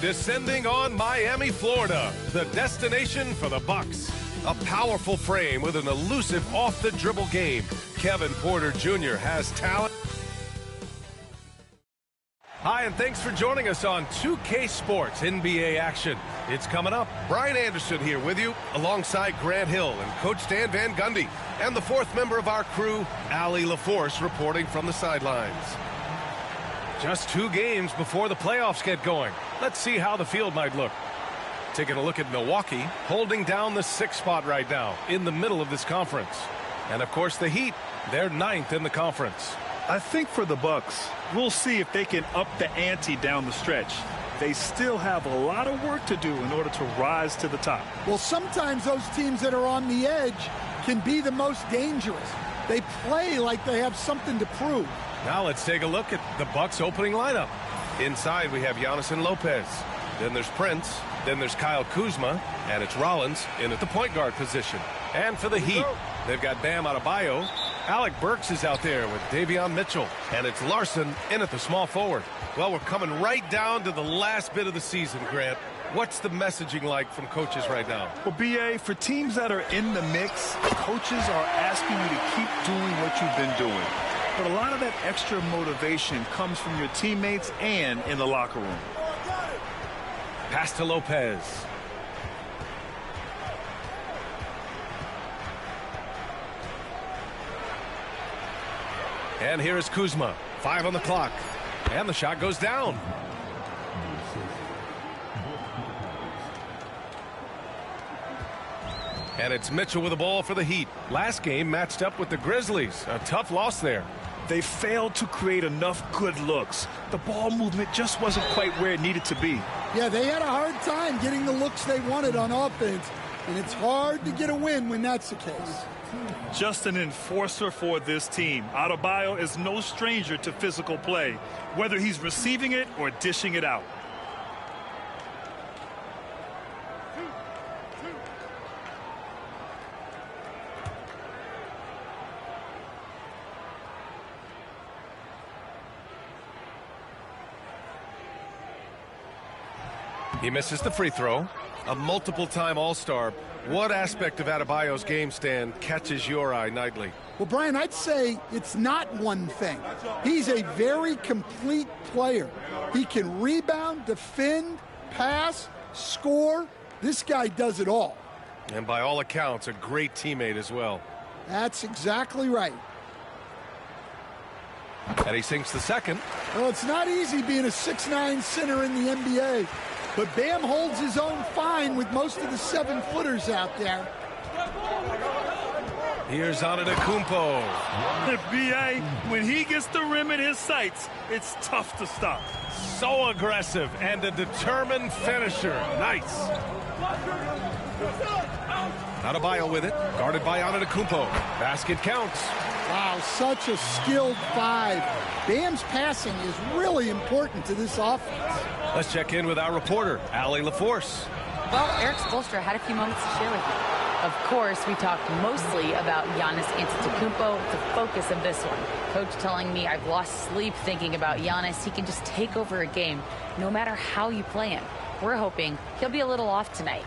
Descending on Miami, Florida, the destination for the Bucks. A powerful frame with an elusive off-the-dribble game. Kevin Porter Jr. has talent. Hi, and thanks for joining us on 2K Sports NBA action. It's coming up. Brian Anderson here with you, alongside Grant Hill and Coach Dan Van Gundy, and the fourth member of our crew, Allie LaForce, reporting from the sidelines. Just 2 games before the playoffs get going. Let's see how the field might look. Taking a look at Milwaukee, holding down the 6th spot right now in the middle of this conference. And, of course, the Heat, they're 9th in the conference. I think for the Bucks, we'll see if they can up the ante down the stretch. They still have a lot of work to do in order to rise to the top. Well, sometimes those teams that are on the edge can be the most dangerous. They play like they have something to prove. Now let's take a look at the Bucks opening lineup. Inside we have Giannis and Lopez. Then there's Prince. Then there's Kyle Kuzma. And it's Rollins in at the point guard position. And for the Heat, they've got Bam Adebayo. Alec Burks is out there with Davion Mitchell. And it's Larson in at the small forward. Well, we're coming right down to the last bit of the season, Grant. What's the messaging like from coaches right now? Well, B.A., for teams that are in the mix, coaches are asking you to keep doing what you've been doing. But a lot of that extra motivation comes from your teammates and in the locker room. Pass to Lopez. And here is Kuzma. 5 on the clock. And the shot goes down. And it's Mitchell with the ball for the Heat. Last game matched up with the Grizzlies. A tough loss there. They failed to create enough good looks. The ball movement just wasn't quite where it needed to be. Yeah, they had a hard time getting the looks they wanted on offense, and it's hard to get a win when that's the case. Just an enforcer for this team. Adebayo is no stranger to physical play, whether he's receiving it or dishing it out. He misses the free throw. A multiple-time All-Star. What aspect of Adebayo's game, Stan, catches your eye nightly? Well, Brian, I'd say it's not one thing. He's a very complete player. He can rebound, defend, pass, score. This guy does it all. And by all accounts, a great teammate as well. That's exactly right. And he sinks the second. Well, it's not easy being a 6'9" center in the NBA. But Bam holds his own fine with most of the 7-footers out there. Here's Antetokounmpo. B.A., when he gets the rim in his sights, it's tough to stop. So aggressive and a determined finisher. Nice. Adebayo with it, guarded by Antetokounmpo. Basket counts. Wow, such a skilled 5. Bam's passing is really important to this offense. Let's check in with our reporter, Allie LaForce. Well, Eric Spoelstra had a few moments to share with you. Of course, we talked mostly about Giannis Antetokounmpo, the focus of this one. Coach telling me I've lost sleep thinking about Giannis. He can just take over a game, no matter how you play him. We're hoping he'll be a little off tonight.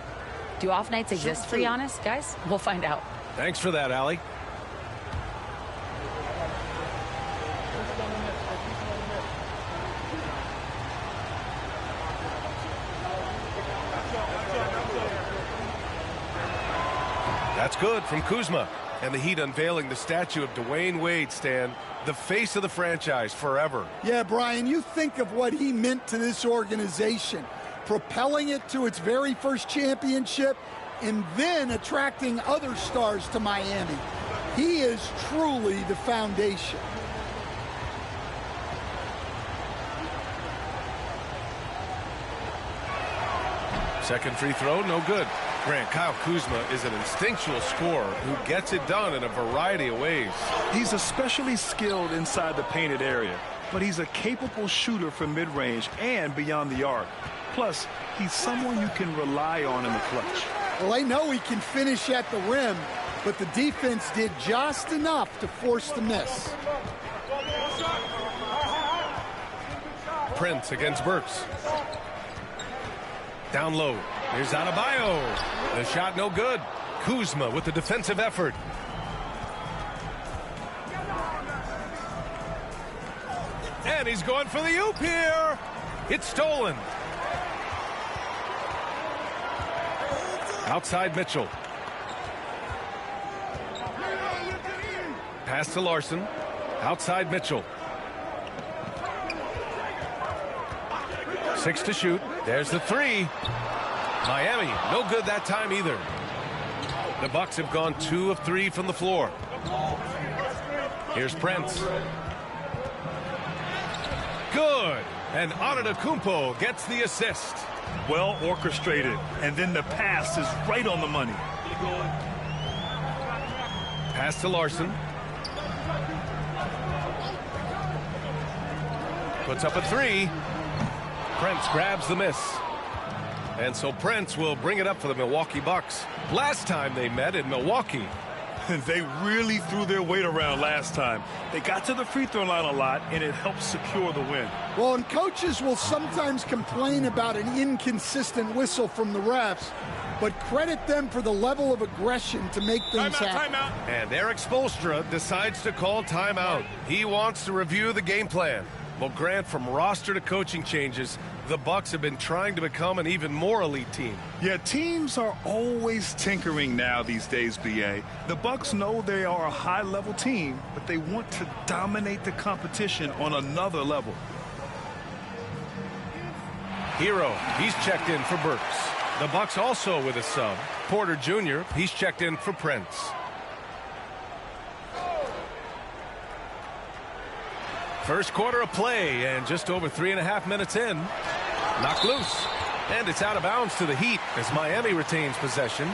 Do off nights exist for Giannis, guys? We'll find out. Thanks for that, Allie. That's good from Kuzma. And the Heat unveiling the statue of Dwayne Wade, Stan, the face of the franchise forever. Yeah, Brian, you think of what he meant to this organization, propelling it to its very first championship and then attracting other stars to Miami. He is truly the foundation. Second free throw, no good. Grant, Kyle Kuzma is an instinctual scorer who gets it done in a variety of ways. He's especially skilled inside the painted area, but he's a capable shooter from mid-range and beyond the arc. Plus, he's someone you can rely on in the clutch. Well, I know he can finish at the rim, but the defense did just enough to force the miss. Prince against Burks. Down low. Here's Adebayo. The shot no good. Kuzma with the defensive effort. And he's going for the oop here. It's stolen. Outside Mitchell. Pass to Larson. Outside Mitchell. 6 to shoot. There's the 3. Miami, no good that time either. The Bucks have gone 2 of 3 from the floor. Here's Prince. Good. And Antetokounmpo gets the assist. Well orchestrated. And then the pass is right on the money. Pass to Larson. Puts up a 3. Prince grabs the miss. And so Prince will bring it up for the Milwaukee Bucks. Last time they met in Milwaukee. They really threw their weight around last time. They got to the free throw line a lot, and it helped secure the win. Well, and coaches will sometimes complain about an inconsistent whistle from the refs, but credit them for the level of aggression to make things happen. Timeout. And Eric Spoelstra decides to call timeout. He wants to review the game plan. Well, Grant, from roster to coaching changes, the Bucks have been trying to become an even more elite team. Yeah, teams are always tinkering now these days, B.A. The Bucks know they are a high-level team, but they want to dominate the competition on another level. Hero, he's checked in for Burks. The Bucks also with a sub. Porter Jr., he's checked in for Prince. First quarter of play, and just over 3.5 minutes in. Knocked loose. And it's out of bounds to the Heat as Miami retains possession.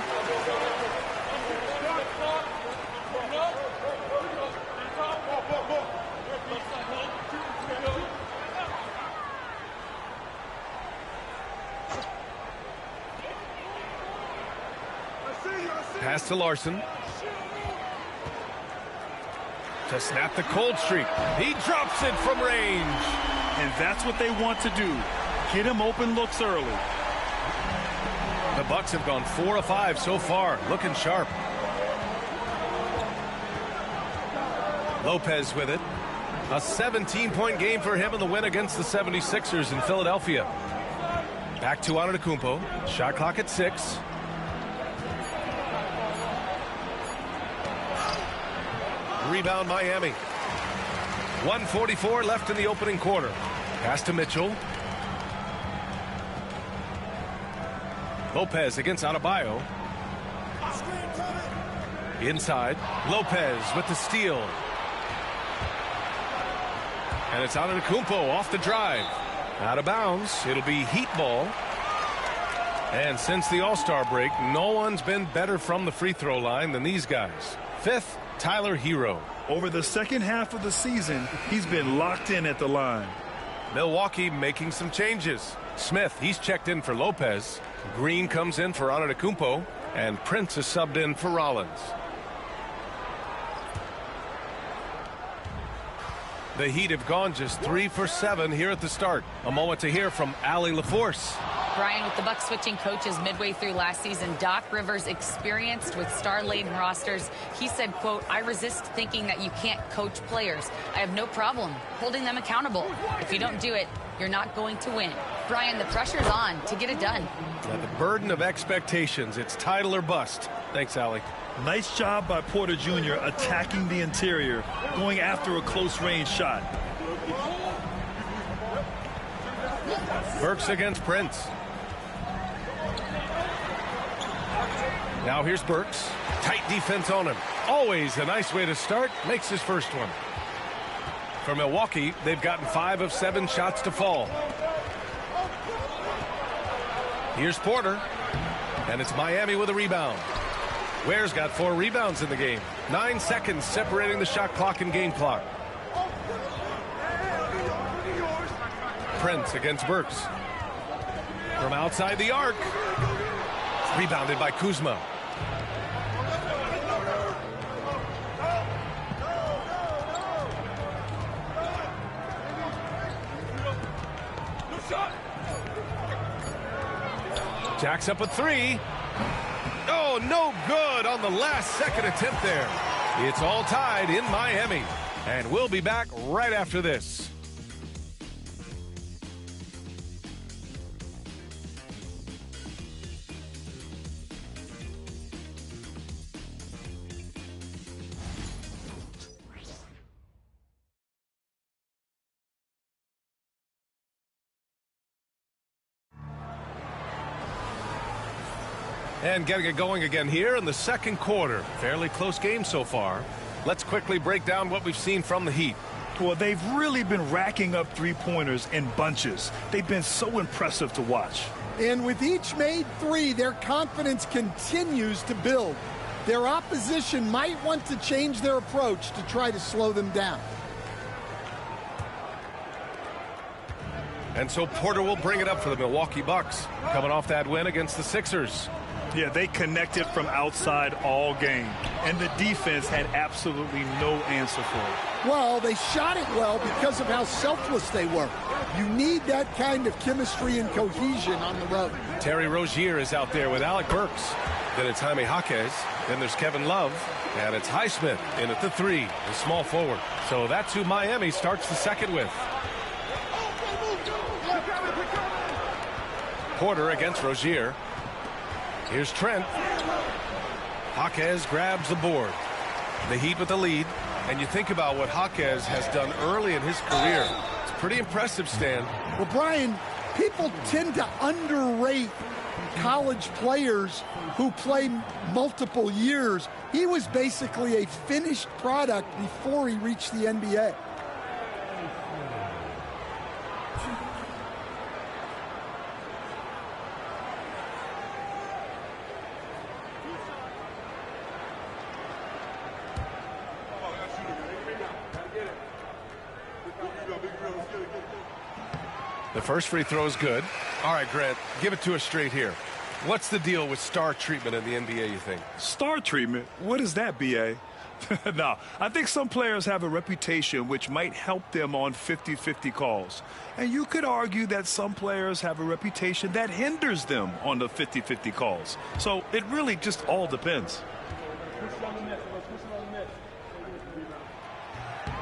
Pass to Larson. To snap the cold streak. He drops it from range. And that's what they want to do. Get him open looks early. The Bucks have gone 4 of 5 so far. Looking sharp. Lopez with it. A 17-point game for him in the win against the 76ers in Philadelphia. Back to Antetokounmpo. Shot clock at 6. Rebound Miami. 1:44 left in the opening quarter. Pass to Mitchell. Lopez against Adebayo. Inside. Lopez with the steal. And it's Antetokounmpo off the drive. Out of bounds. It'll be Heat ball. And since the All-Star break, no one's been better from the free throw line than these guys. 5th, Tyler Hero. Over the second half of the season, he's been locked in at the line. Milwaukee making some changes. Smith, he's checked in for Lopez. Green comes in for Antetokounmpo. And Prince is subbed in for Rollins. The Heat have gone just 3 for 7 here at the start. A moment to hear from Allie LaForce. Brian, with the Bucks switching coaches midway through last season, Doc Rivers, experienced with star-laden rosters, he said, quote, "I resist thinking that you can't coach players. I have no problem holding them accountable. If you don't do it, you're not going to win." Brian, the pressure's on to get it done. Now the burden of expectations. It's title or bust. Thanks, Allie. Nice job by Porter Jr. attacking the interior, going after a close-range shot. Burks against Prince. Now here's Burks. Tight defense on him. Always a nice way to start. Makes his first one. For Milwaukee, they've gotten 5 of 7 shots to fall. Here's Porter. And it's Miami with a rebound. Ware's got 4 rebounds in the game. 9 seconds separating the shot clock and game clock. Prince against Burks. From outside the arc. Rebounded by Kuzma. Jacks up a three. Oh, no good on the last second attempt there. It's all tied in Miami. And we'll be back right after this. And getting it going again here in the second quarter. Fairly close game so far. Let's quickly break down what we've seen from the Heat. Well, they've really been racking up three-pointers in bunches. They've been so impressive to watch. And with each made three, their confidence continues to build. Their opposition might want to change their approach to try to slow them down. And so Porter will bring it up for the Milwaukee Bucks, coming off that win against the Sixers. Yeah, they connected from outside all game, and the defense had absolutely no answer for it. Well, they shot it well because of how selfless they were. You need that kind of chemistry and cohesion on the road. Terry Rozier is out there with Alec Burks. Then it's Jaime Jaquez. Then there's Kevin Love. And it's Highsmith in at the three, the small forward. So that's who Miami starts the second with. Porter against Rozier. Here's Trent. Jaquez grabs the board. The Heat with the lead. And you think about what Jaquez has done early in his career. It's pretty impressive, Stan. Well, Brian, people tend to underrate college players who play multiple years. He was basically a finished product before he reached the NBA. The first free throw is good. All right, Grant, give it to us straight here. What's the deal with star treatment in the NBA, you think? Star treatment? What is that, B.A.? No, I think some players have a reputation which might help them on 50-50 calls. And you could argue that some players have a reputation that hinders them on the 50-50 calls. So it really just all depends.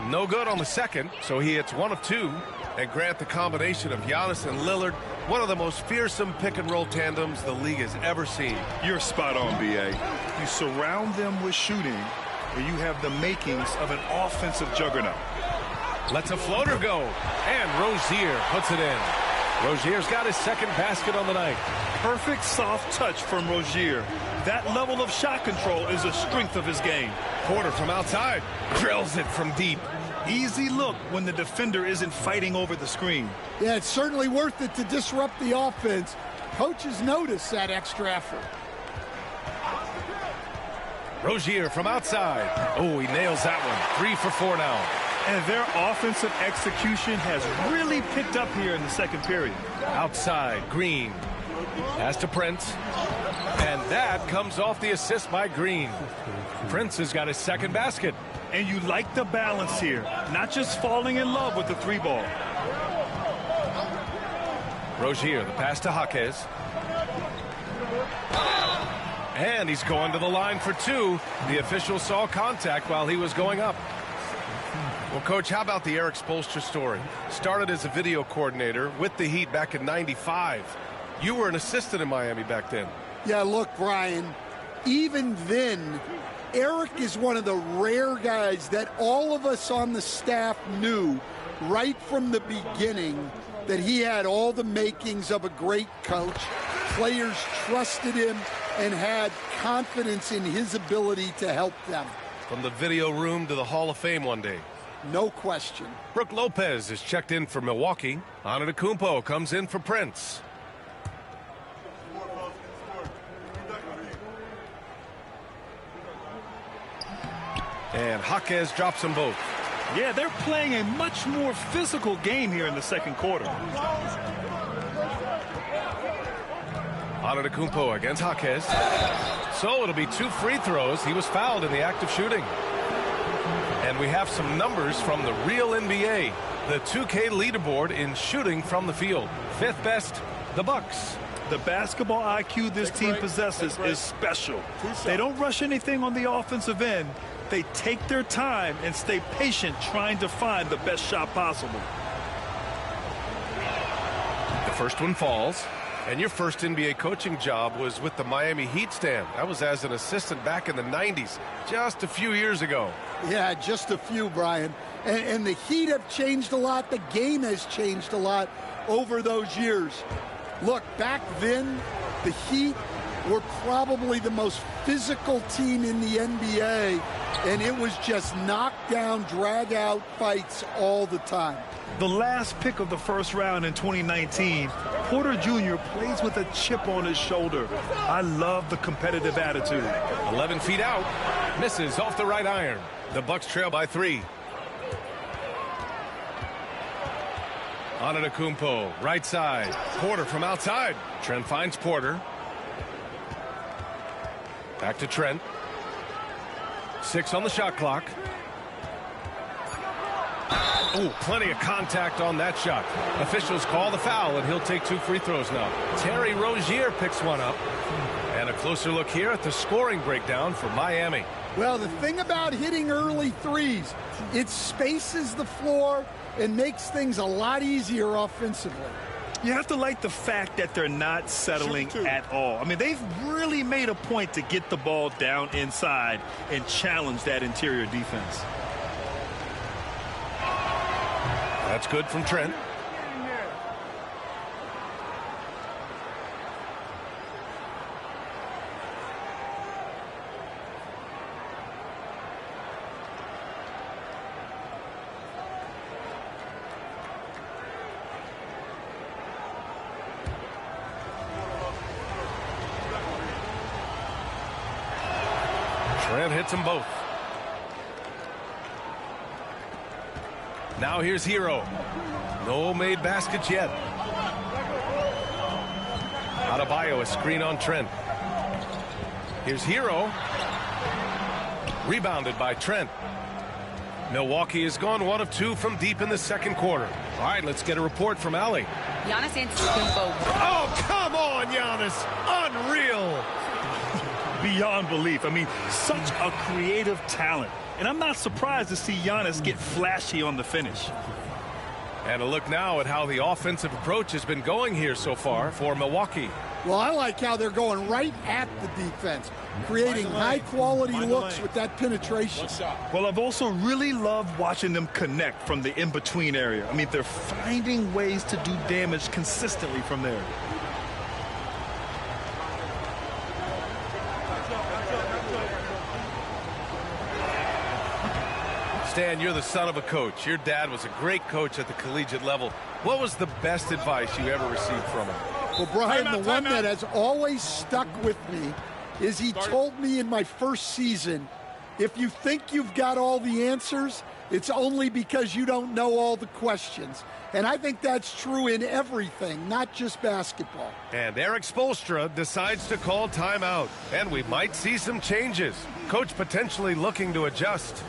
No good on the second, so he hits one of two. And Grant, the combination of Giannis and Lillard, one of the most fearsome pick-and-roll tandems the league has ever seen. You're spot on, B.A. You surround them with shooting, and you have the makings of an offensive juggernaut. Lets a floater go, and Rozier puts it in. Rozier's got his second basket on the night. Perfect soft touch from Rozier. That level of shot control is a strength of his game. Porter from outside drills it from deep. Easy look when the defender isn't fighting over the screen. Yeah, it's certainly worth it to disrupt the offense. Coaches notice that extra effort. Rozier from outside. Oh, he nails that one. 3 for 4 now. And their offensive execution has really picked up here in the second period. Outside, Green. Pass to Prince. And that comes off the assist by Green. Prince has got his second basket. And you like the balance here, not just falling in love with the three ball. Rozier, the pass to Jaquez. And he's going to the line for two. The official saw contact while he was going up. Well, Coach, how about the Eric Spoelstra story? Started as a video coordinator with the Heat back in '95. You were an assistant in Miami back then. Yeah, look, Brian, even then, Eric is one of the rare guys that all of us on the staff knew right from the beginning that he had all the makings of a great coach. Players trusted him and had confidence in his ability to help them. From the video room to the Hall of Fame one day. No question. Brook Lopez is checked in for Milwaukee. Antetokounmpo comes in for Prince. And Jaquez drops them both. Yeah, they're playing a much more physical game here in the second quarter. Antetokounmpo against Jaquez. So it'll be 2 free throws. He was fouled in the act of shooting. And we have some numbers from the real NBA. The 2K leaderboard in shooting from the field. 5th best, the Bucks. The basketball IQ this team possesses is special. They don't rush anything on the offensive end. They take their time and stay patient trying to find the best shot possible. The first one falls. And your first NBA coaching job was with the Miami Heat, Stan. That was as an assistant back in the 90s, just a few years ago. Yeah, just a few, Brian. And the Heat have changed a lot. The game has changed a lot over those years. Look, back then, the Heat were probably the most physical team in the NBA, and it was just knockdown, drag-out fights all the time. The last pick of the first round in 2019, Porter Jr. plays with a chip on his shoulder. I love the competitive attitude. 11 feet out, misses off the right iron. The Bucks trail by 3. Antetokounmpo, right side. Porter from outside. Trent finds Porter. Back to Trent. 6 on the shot clock. Oh, plenty of contact on that shot. Officials call the foul, and he'll take 2 free throws now. Terry Rozier picks one up. And a closer look here at the scoring breakdown for Miami. Well, the thing about hitting early threes, it spaces the floor and makes things a lot easier offensively. You have to like the fact that they're not settling at all. I mean, they've really made a point to get the ball down inside and challenge that interior defense. That's good from Trent. Trent hits them both. Now here's Hero. No made baskets yet. Adebayo, a screen on Trent. Here's Hero. Rebounded by Trent. Milwaukee has gone 1 of 2 from deep in the second quarter. All right, let's get a report from Allie. Giannis Antetokounmpo. Oh, come on, Giannis. Unreal. Beyond belief. I mean, such a creative talent. And I'm not surprised to see Giannis get flashy on the finish. And a look now at how the offensive approach has been going here so far for Milwaukee. Well, I like how they're going right at the defense, creating high-quality looks with that penetration. Well, I've also really loved watching them connect from the in-between area. I mean, they're finding ways to do damage consistently from there. Stan, you're the son of a coach. Your dad was a great coach at the collegiate level. What was the best advice you ever received from him? Well, Brian, the one that has always stuck with me is he told me in my first season, if you think you've got all the answers, it's only because you don't know all the questions. And I think that's true in everything, not just basketball. And Eric Spoelstra decides to call timeout. And we might see some changes. Coach potentially looking to adjust.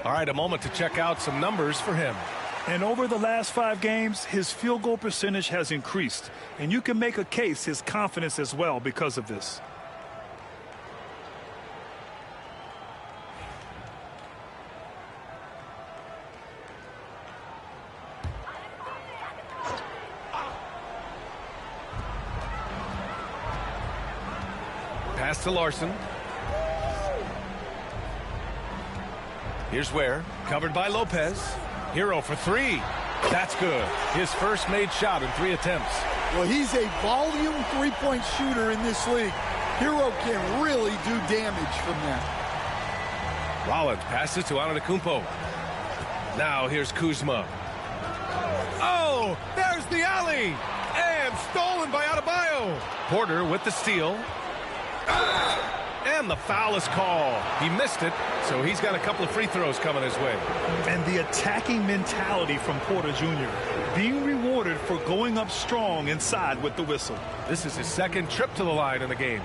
All right, a moment to check out some numbers for him. And over the last 5 games, his field goal percentage has increased. And you can make a case his confidence as well because of this. Pass to Larson. Here's Ware, covered by Lopez. Hero for three. That's good. His first made shot in 3 attempts. Well, he's a volume three-point shooter in this league. Hero can really do damage from that. Rollins passes to Antetokounmpo. Now here's Kuzma. Oh, there's the alley. And stolen by Adebayo. Porter with the steal. And the foul is called. He missed it, so he's got a couple of free throws coming his way. And the attacking mentality from Porter Jr. being rewarded for going up strong inside with the whistle. This is his second trip to the line in the game.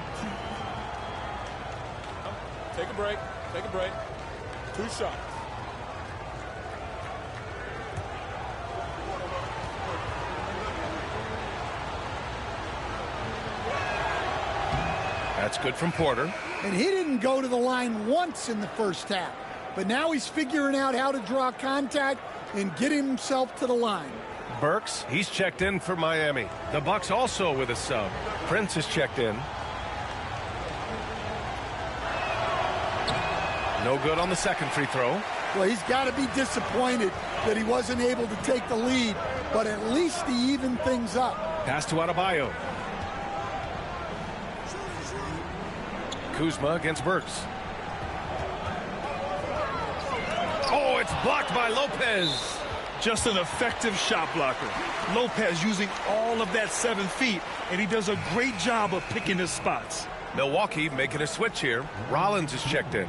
Take a break. Take a break. 2 shots. That's good from Porter. And he didn't go to the line once in the first half. But now he's figuring out how to draw contact and get himself to the line. Burks, he's checked in for Miami. The Bucks also with a sub. Prince is checked in. No good on the second free throw. Well, he's got to be disappointed that he wasn't able to take the lead, but at least he evened things up. Pass to Adebayo. Kuzma against Burks. Oh, it's blocked by Lopez. Just an effective shot blocker. Lopez using all of that 7 feet, and he does a great job of picking his spots. Milwaukee making a switch here. Rollins is checked in.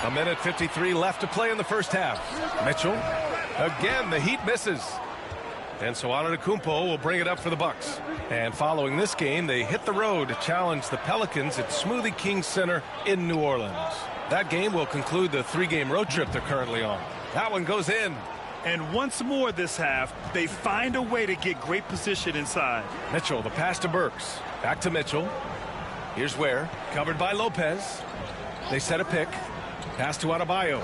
A minute 53 left to play in the first half. Mitchell. Again, the Heat misses. And so Antetokounmpo will bring it up for the Bucks. And following this game, they hit the road to challenge the Pelicans at Smoothie King Center in New Orleans. That game will conclude the 3-game road trip they're currently on. That one goes in. And once more this half, they find a way to get great position inside. Mitchell, the pass to Burks. Back to Mitchell. Here's Ware, covered by Lopez. They set a pick. Pass to Adebayo.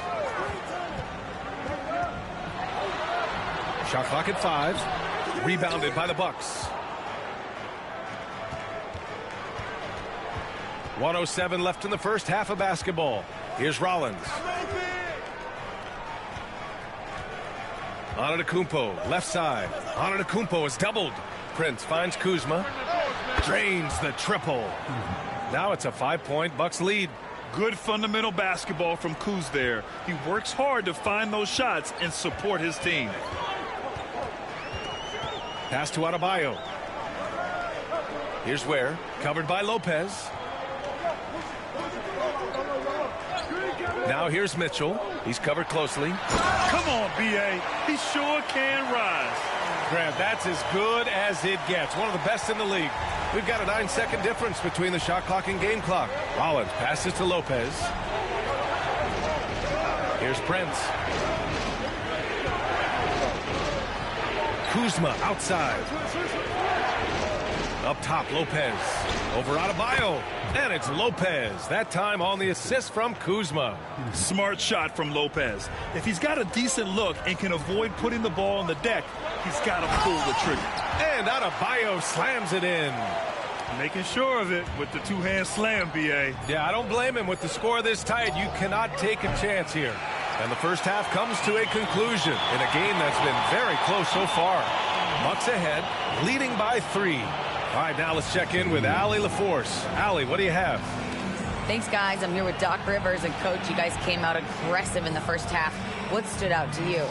Shot clock at 5. Rebounded by the Bucks. 1:07 left in the first half of basketball. Here's Rollins. Antetokounmpo, left side. Antetokounmpo is doubled. Prince finds Kuzma. Drains the triple. Now it's a 5-point Bucks lead. Good fundamental basketball from Kuz there. He works hard to find those shots and support his team. Pass to Adebayo. Here's Ware, covered by Lopez. Now here's Mitchell. He's covered closely. Come on, B.A. He sure can rise. Grant, that's as good as it gets. One of the best in the league. We've got a 9-second difference between the shot clock and game clock. Rollins passes to Lopez. Here's Prince. Kuzma outside. Up top, Lopez. Over Adebayo. And it's Lopez. That time on the assist from Kuzma. Smart shot from Lopez. If he's got a decent look and can avoid putting the ball on the deck, he's got to pull the trigger. And Adebayo slams it in. Making sure of it with the two-hand slam, B.A. Yeah, I don't blame him. With the score this tight, you cannot take a chance here. And the first half comes to a conclusion in a game that's been very close so far. Bucks ahead, leading by 3. All right, now let's check in with Allie LaForce. Allie, what do you have? Thanks, guys. I'm here with Doc Rivers. And, Coach, you guys came out aggressive in the first half. What stood out to you?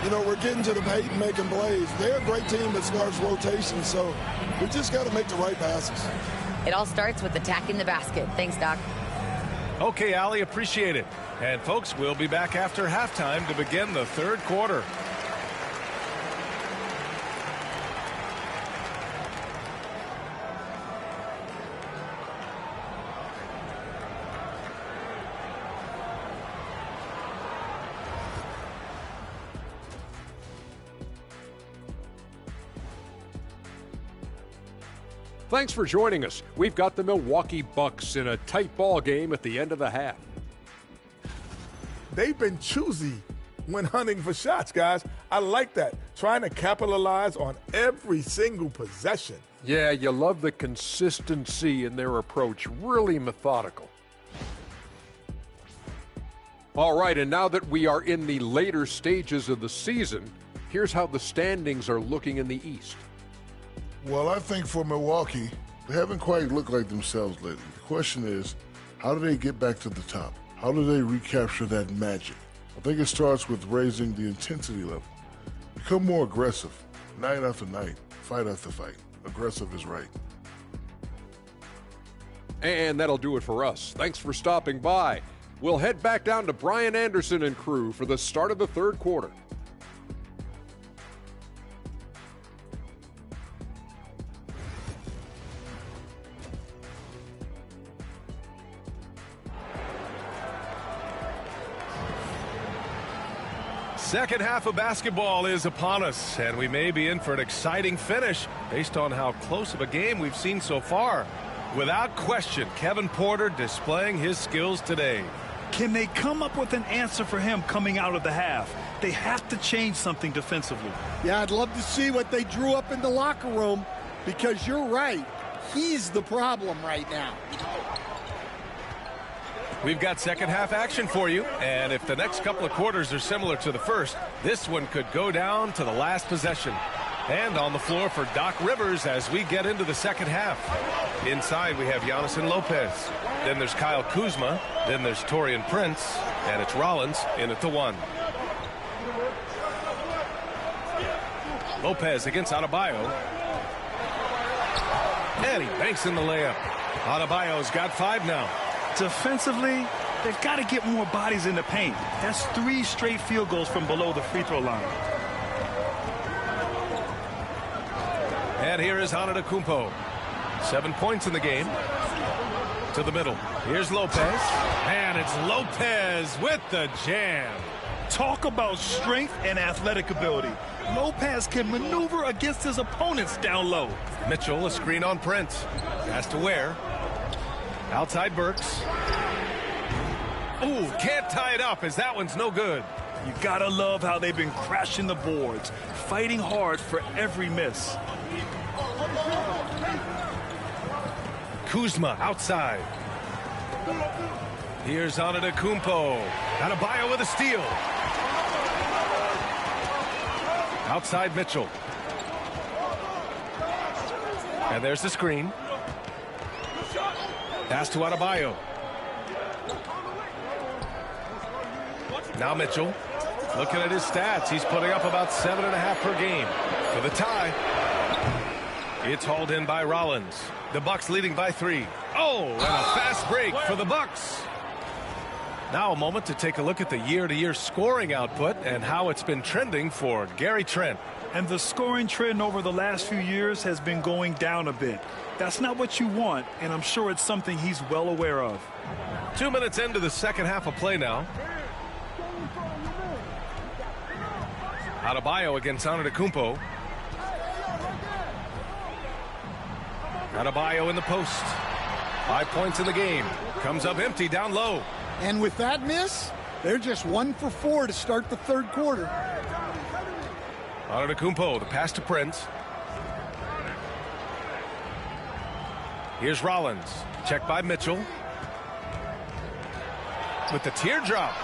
You know, we're getting to the paint and making plays. They're a great team as far as rotation, so we just got to make the right passes. It all starts with attacking the basket. Thanks, Doc. Okay, Allie, appreciate it. And, folks, we'll be back after halftime to begin the third quarter. Thanks for joining us. We've got the Milwaukee Bucks in a tight ball game at the end of the half. They've been choosy when hunting for shots, guys. I like that. Trying to capitalize on every single possession. Yeah, you love the consistency in their approach. Really methodical. All right, and now that we are in the later stages of the season, here's how the standings are looking in the East. Well, I think for Milwaukee, they haven't quite looked like themselves lately. The question is, how do they get back to the top? How do they recapture that magic? I think it starts with raising the intensity level. Become more aggressive, night after night, fight after fight. Aggressive is right. And that'll do it for us. Thanks for stopping by. We'll head back down to Brian Anderson and crew for the start of the third quarter. Second half of basketball is upon us, and we may be in for an exciting finish based on how close of a game we've seen so far. Without question, Kevin Porter displaying his skills today. Can they come up with an answer for him coming out of the half? They have to change something defensively. Yeah, I'd love to see what they drew up in the locker room, because you're right. He's the problem right now. We've got second half action for you, and if the next couple of quarters are similar to the first, this one could go down to the last possession. And on the floor for Doc Rivers as we get into the second half. Inside we have Giannis and Lopez. Then there's Kyle Kuzma. Then there's Taurean Prince. And it's Rollins in at the one. Lopez against Adebayo. And he banks in the layup. Adebayo's got 5 now. Defensively, they've got to get more bodies in the paint. That's 3 straight field goals from below the free throw line. And here is Antetokounmpo. 7 points in the game. To the middle. Here's Lopez. And it's Lopez with the jam. Talk about strength and athletic ability. Lopez can maneuver against his opponents down low. Mitchell, a screen on Prince. Has to Ware. Outside Burks. Ooh, can't tie it up as that one's no good. You gotta love how they've been crashing the boards, fighting hard for every miss. Kuzma outside. Here's Antetokounmpo. Adebayo with a steal. Outside Mitchell. And there's the screen. Pass to Adebayo. Now Mitchell. Looking at his stats, he's putting up about 7.5 per game. For the tie. It's hauled in by Rollins. The Bucks leading by 3. Oh, and a fast break for the Bucks. Now a moment to take a look at the year-to-year scoring output and how it's been trending for Gary Trent. And the scoring trend over the last few years has been going down a bit. That's not what you want, and I'm sure it's something he's well aware of. 2 minutes into the second half of play now. Adebayo against Antetokounmpo. Adebayo in the post. 5 points in the game. Comes up empty down low. And with that miss, they're just 1 for 4 to start the third quarter. Antetokounmpo, the pass to Prince. Here's Rollins. Checked by Mitchell. With the teardrop.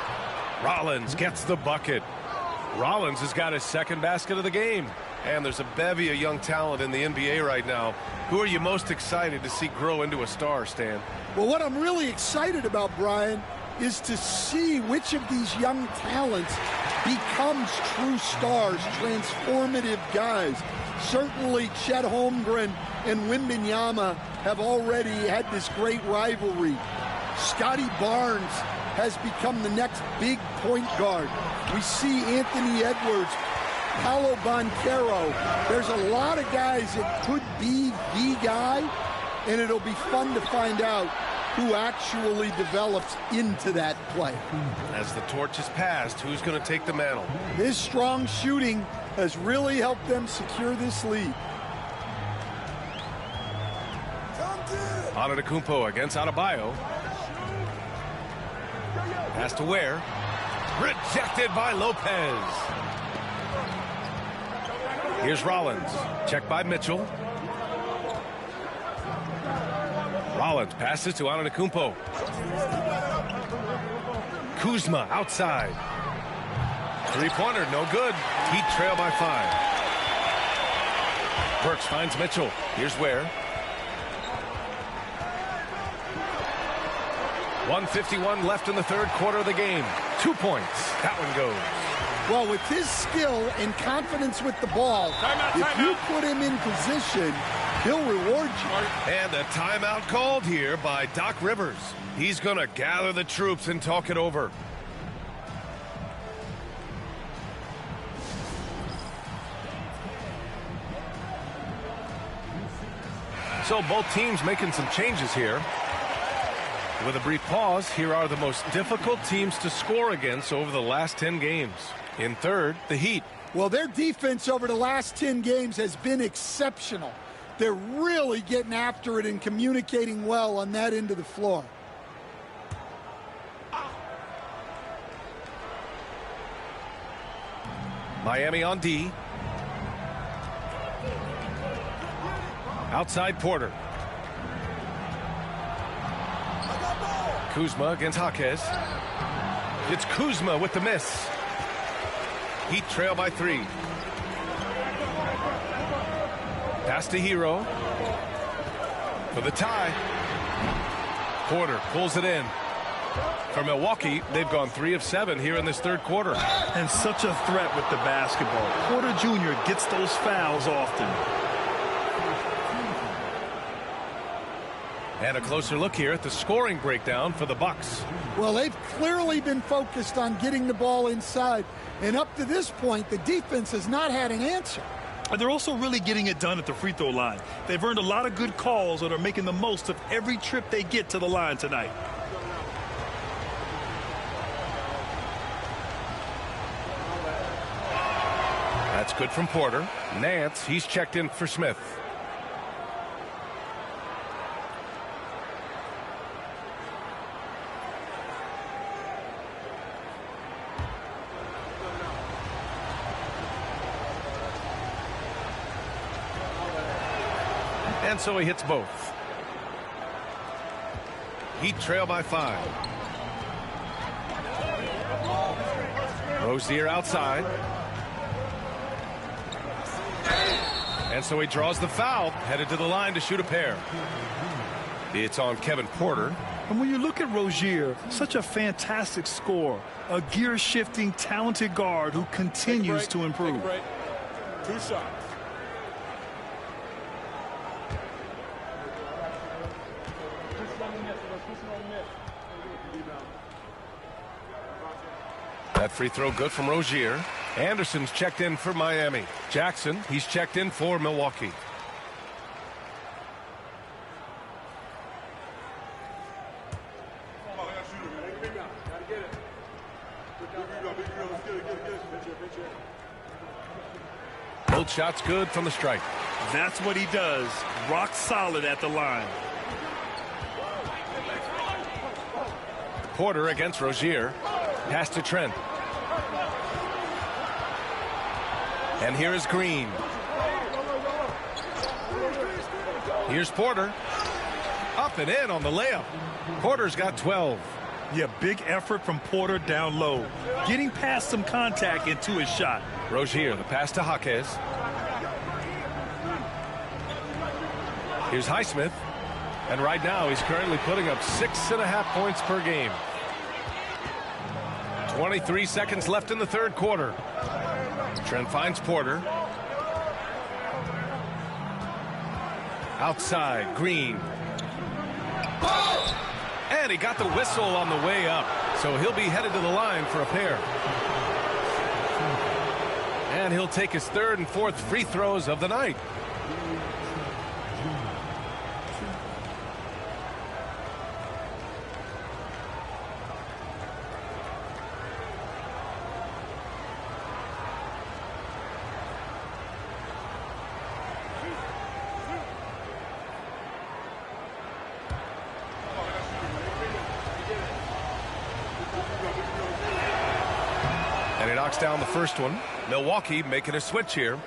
Rollins gets the bucket. Rollins has got his second basket of the game. And there's a bevy of young talent in the NBA right now. Who are you most excited to see grow into a star, Stan? Well, what I'm really excited about, Brian, is to see which of these young talents becomes true stars, transformative guys. Certainly Chet Holmgren and Wembanyama have already had this great rivalry. Scotty Barnes has become the next big point guard. We see Anthony Edwards, Paolo Banchero. There's a lot of guys that could be the guy, and it'll be fun to find out who actually develops into that play. As the torch is passed, who's going to take the mantle? His strong shooting has really helped them secure this lead. Antetokounmpo against Adebayo. Pass to Ware. Rejected by Lopez. Here's Rollins. Checked by Mitchell. Rollins passes to Antetokounmpo. Kuzma outside. Three-pointer, no good. Heat trail by 5. Burks finds Mitchell. Here's Ware. 1:51 left in the third quarter of the game. 2 points. That one goes. Well, with his skill and confidence with the ball, if you put him in position, he'll reward you. And a timeout called here by Doc Rivers. He's going to gather the troops and talk it over. So both teams making some changes here. With a brief pause, here are the most difficult teams to score against over the last 10 games. In third, the Heat. Well, their defense over the last 10 games has been exceptional. They're really getting after it and communicating well on that end of the floor. Miami on D. Outside Porter. Kuzma against Jaquez. It's Kuzma with the miss. Heat trail by 3. Pass to Hero. For the tie. Porter pulls it in. For Milwaukee, they've gone 3 of 7 here in this third quarter. And such a threat with the basketball. Porter Jr. gets those fouls often. And a closer look here at the scoring breakdown for the Bucks. Well, they've clearly been focused on getting the ball inside. And up to this point, the defense has not had an answer. And they're also really getting it done at the free throw line. They've earned a lot of good calls and are making the most of every trip they get to the line tonight. That's good from Porter. Nance, he's checked in for Smith. And so he hits both. Heat trail by 5. Rozier outside. And so he draws the foul, headed to the line to shoot a pair. It's on Kevin Porter. And when you look at Rozier, such a fantastic scorer, a gear-shifting, talented guard who continues to improve. 2 shots. That free throw good from Rozier. Anderson's checked in for Miami. Jackson, he's checked in for Milwaukee. Both shots good from the stripe. That's what he does. Rock solid at the line. Porter against Rozier. Pass to Trent. And here is Green. Here's Porter. Up and in on the layup. Porter's got 12. Yeah, big effort from Porter down low. Getting past some contact into his shot. Rozier, the pass to Jaquez. Here's Highsmith. And right now he's currently putting up 6.5 points per game. 23 seconds left in the third quarter. Trent finds Porter. Outside, Green. And he got the whistle on the way up. So he'll be headed to the line for a pair. And he'll take his third and fourth free throws of the night. Knocks down the first one. Milwaukee making a switch here.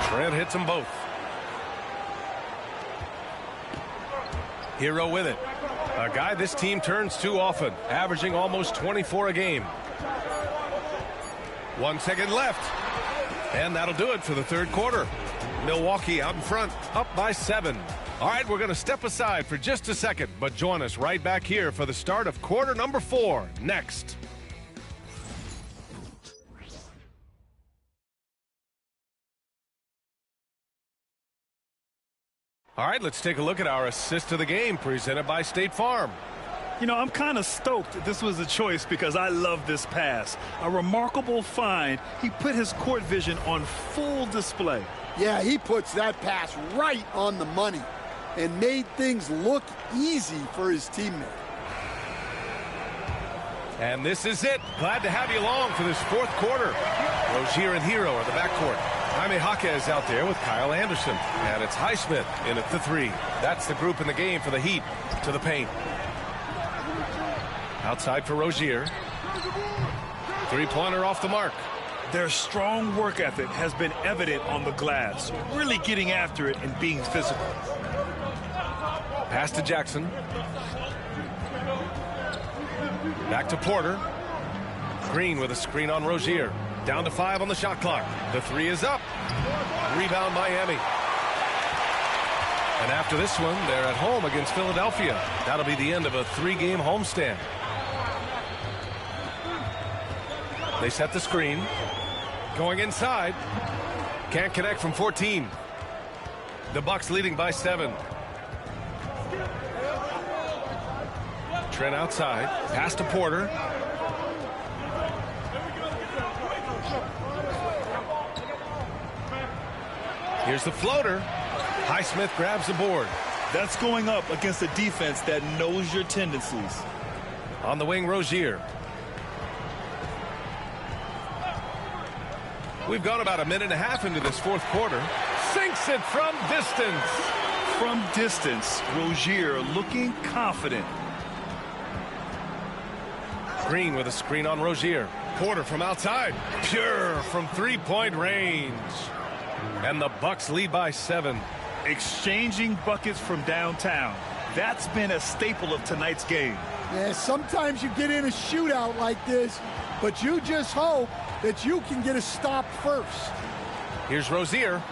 Trent hits them both. Hero with it. A guy this team turns to often, averaging almost 24 a game. 1 second left. And that'll do it for the third quarter. Milwaukee out in front, up by 7. All right, we're going to step aside for just a second, but join us right back here for the start of quarter number 4 next. All right, let's take a look at our assist of the game presented by State Farm. You know, I'm kind of stoked this was a choice because I love this pass. A remarkable find. He put his court vision on full display. Yeah, he puts that pass right on the money and made things look easy for his teammate. And this is it. Glad to have you along for this fourth quarter. Rozier and Hero are the backcourt. Jaime Jaquez out there with Kyle Anderson. And it's Highsmith in at the 3. That's the group in the game for the Heat. To the paint. Outside for Rozier. Three-pointer off the mark. Their strong work ethic has been evident on the glass. Really getting after it and being physical. Pass to Jackson. Back to Porter. Green with a screen on Rozier. Down to 5 on the shot clock. The 3 is up. Rebound Miami. And after this one, they're at home against Philadelphia. That'll be the end of a 3-game homestand. They set the screen. Going inside. Can't connect from 14. The Bucks leading by 7. Trent outside. Pass to Porter. Here's the floater. Highsmith grabs the board. That's going up against a defense that knows your tendencies. On the wing, Rozier. We've gone about a minute and a half into this fourth quarter. Sinks it from distance. From distance, Rozier looking confident. Green with a screen on Rozier. Porter from outside. Pure from three-point range. And the Bucks lead by 7. Exchanging buckets from downtown. That's been a staple of tonight's game. Yeah, sometimes you get in a shootout like this, but you just hope that you can get a stop first. Here's Rozier.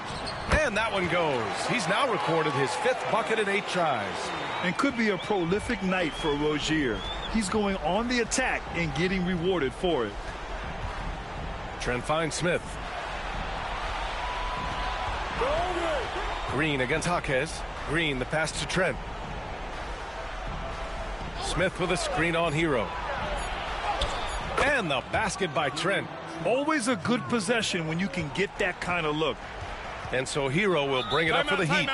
And that one goes. He's now recorded his 5th bucket in 8 tries. And could be a prolific night for Rozier. He's going on the attack and getting rewarded for it. Trent finds Smith. Green against Jaquez. Green, the pass to Trent. Smith with a screen on Hero. And the basket by Trent. Always a good possession when you can get that kind of look. And so Hero will bring it up for the Heat.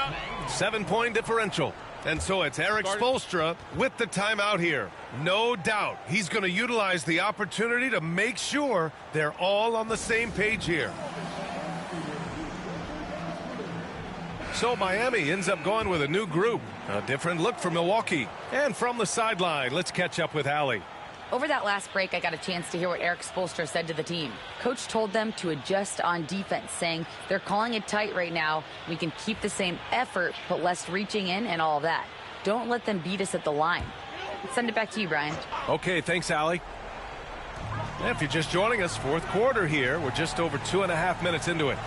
7-point differential. And so it's Eric Spoelstra with the timeout here. No doubt he's going to utilize the opportunity to make sure they're all on the same page here. So Miami ends up going with a new group. A different look for Milwaukee. And from the sideline, let's catch up with Allie. Over that last break, I got a chance to hear what Eric Spoelstra said to the team. Coach told them to adjust on defense, saying they're calling it tight right now. We can keep the same effort, but less reaching in and all of that. Don't let them beat us at the line. Send it back to you, Brian. Okay, thanks, Allie. And if you're just joining us, fourth quarter here. We're just over 2.5 minutes into it.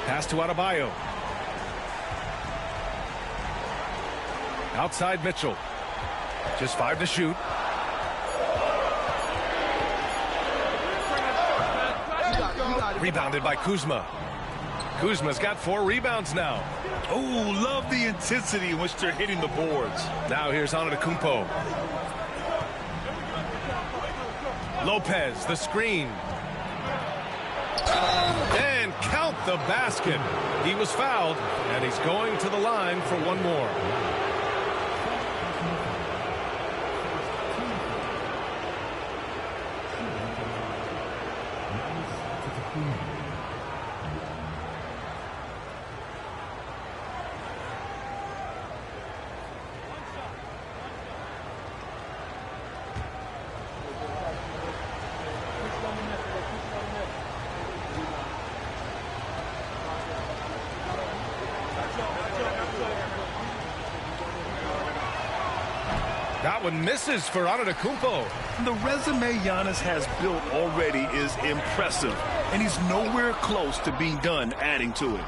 Pass to Adebayo. Outside Mitchell. Just 5 to shoot. Rebounded by Kuzma. Kuzma's got 4 rebounds now. Oh, love the intensity in which they're hitting the boards. Now here's Antetokounmpo. Lopez, the screen. And count the basket. He was fouled, and he's going to the line for one more. That one misses for Antetokounmpo. The resume Giannis has built already is impressive, and he's nowhere close to being done adding to it.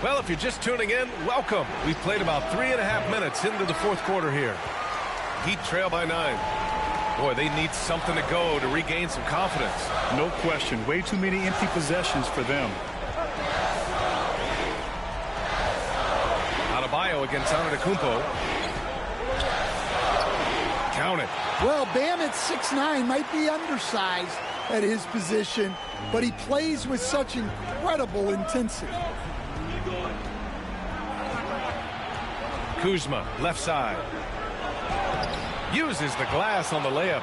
Well, if you're just tuning in, welcome. We've played about 3.5 minutes into the fourth quarter here. Heat trail by 9. Boy, they need something to go to regain some confidence. No question. Way too many empty possessions for them. Adebayo against Antetokounmpo. Count it. Well, Bam at 6'9" might be undersized at his position, but he plays with such incredible intensity. Kuzma, left side. Uses the glass on the layup.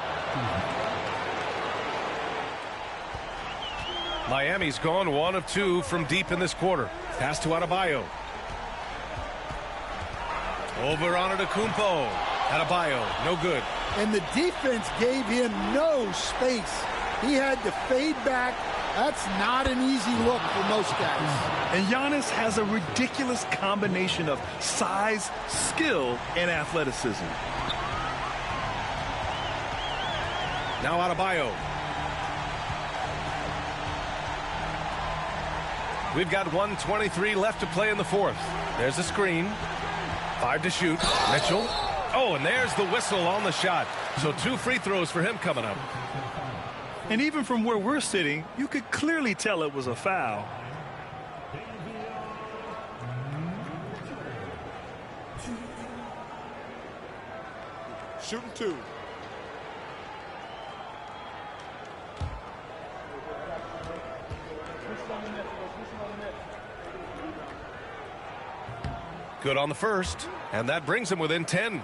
Miami's gone 1 of 2 from deep in this quarter. Pass to Adebayo. Over Antetokounmpo. Adebayo, no good. And the defense gave him no space. He had to fade back. That's not an easy look for most guys. And Giannis has a ridiculous combination of size, skill, and athleticism. Now Adebayo. We've got 1:23 left to play in the fourth. There's a screen. 5 to shoot. Mitchell. Oh, and there's the whistle on the shot. So 2 free throws for him coming up. And even from where we're sitting, you could clearly tell it was a foul. Shooting 2. Good on the first, and that brings him within 10.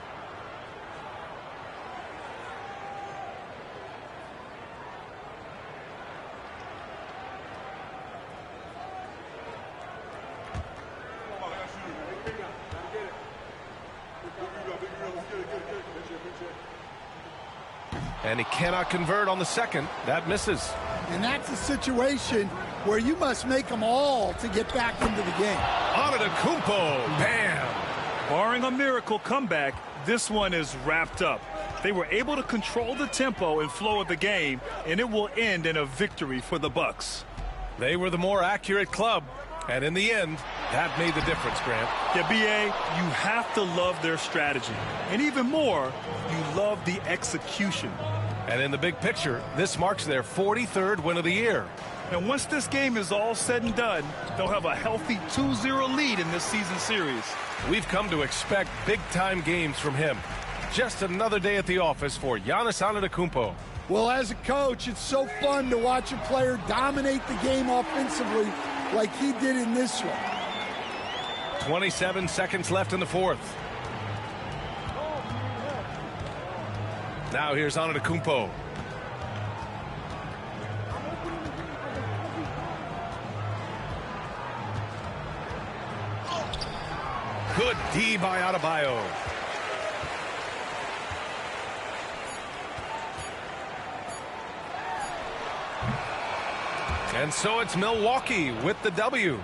And he cannot convert on the second. That misses. And that's a situation where you must make them all to get back into the game. Antetokounmpo, bam! Barring a miracle comeback, this one is wrapped up. They were able to control the tempo and flow of the game, and it will end in a victory for the Bucks. They were the more accurate club, and in the end, that made the difference, Grant. Yeah, B.A., you have to love their strategy. And even more, you love the execution. And in the big picture, this marks their 43rd win of the year. And once this game is all said and done, they'll have a healthy 2-0 lead in this season series. We've come to expect big-time games from him. Just another day at the office for Giannis Antetokounmpo. Well, as a coach, it's so fun to watch a player dominate the game offensively like he did in this one. 27 seconds left in the fourth. Now here's Antetokounmpo. Good D by Adebayo. And so it's Milwaukee with the W.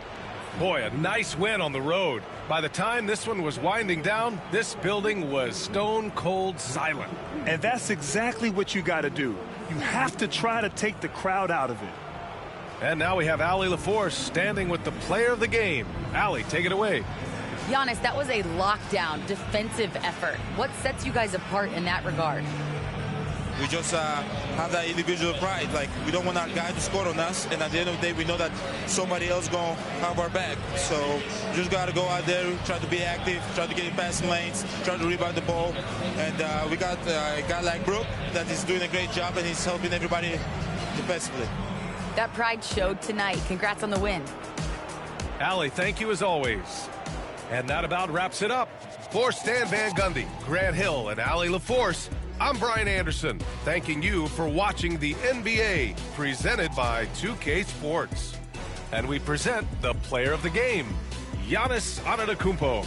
Boy, a nice win on the road. By the time this one was winding down, this building was stone cold silent. And that's exactly what you got to do. You have to try to take the crowd out of it. And now we have Allie LaForce standing with the player of the game. Allie, take it away. Giannis, that was a lockdown defensive effort. What sets you guys apart in that regard? We just have that individual pride. Like, we don't want our guy to score on us, and at the end of the day, we know that somebody else going to have our back. So just got to go out there, try to be active, try to get in passing lanes, try to rebound the ball. And we got a guy like Brook that is doing a great job, and he's helping everybody defensively. That pride showed tonight. Congrats on the win. Allie, thank you as always. And that about wraps it up. For Stan Van Gundy, Grant Hill, and Allie LaForce, I'm Brian Anderson, thanking you for watching the NBA, presented by 2K Sports. And we present the player of the game, Giannis Antetokounmpo.